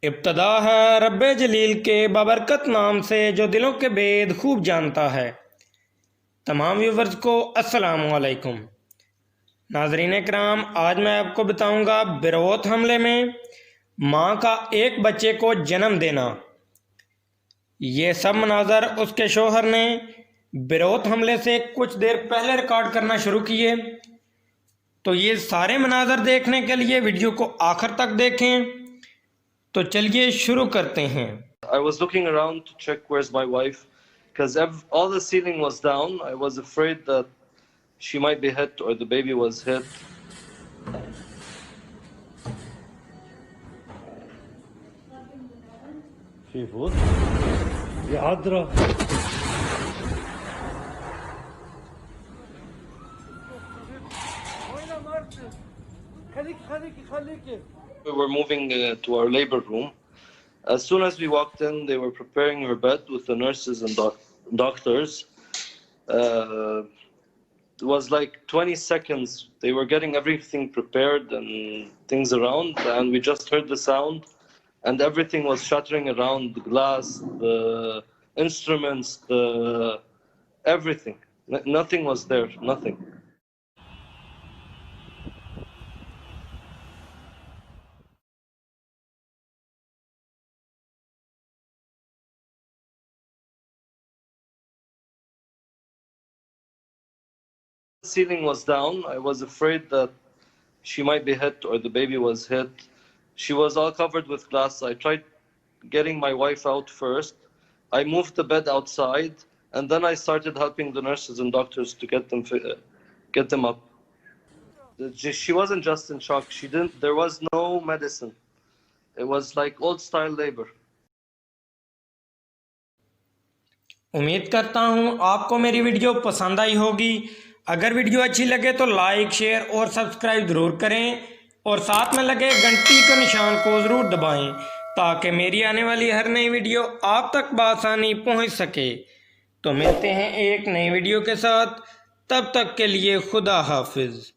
इब्तदा है रब्बे जलील के बाबरकत नाम से जो दिलों के भेद खूब जानता है। तमाम व्यूवर्स को अस्सलामु अलैकुम। नाजरीन कराम, आज मैं आपको बताऊंगा बेरूत हमले में मां का एक बच्चे को जन्म देना। ये सब मनाजर उसके शोहर ने बेरूत हमले से कुछ देर पहले रिकॉर्ड करना शुरू किए। तो ये सारे मनाजर देखने के लिए वीडियो को आखिर तक देखें। तो चलिए शुरू करते हैं। I was looking around to check where's my wife because all the ceiling was down. I was afraid that she might be hit or the baby was hit. في فوت يا عذرا We were moving to our labor room. As soon as we walked in, they were preparing her bed with the nurses and doctors. It was like 20 seconds. They were getting everything prepared and things around, and we just heard the sound, and everything was shattering around, the glass, the instruments, everything. Nothing was there, nothing. The ceiling was down. I was afraid that she might be hit or the baby was hit. She was all covered with glass. I tried getting my wife out first. I moved the bed outside, and then I started helping the nurses and doctors to get them up. She wasn't just in shock. There was no medicine. It was like old style labor. उम्मीद करता हूँ आपको मेरी video पसंद आई होगी। अगर video अच्छी लगे तो लाइक, शेयर और सब्सक्राइब ज़रूर करें और साथ में लगे घंटी के निशान को ज़रूर दबाएं ताकि मेरी आने वाली हर नई वीडियो आप तक बआसानी पहुंच सके। तो मिलते हैं एक नई वीडियो के साथ, तब तक के लिए खुदा हाफिज़।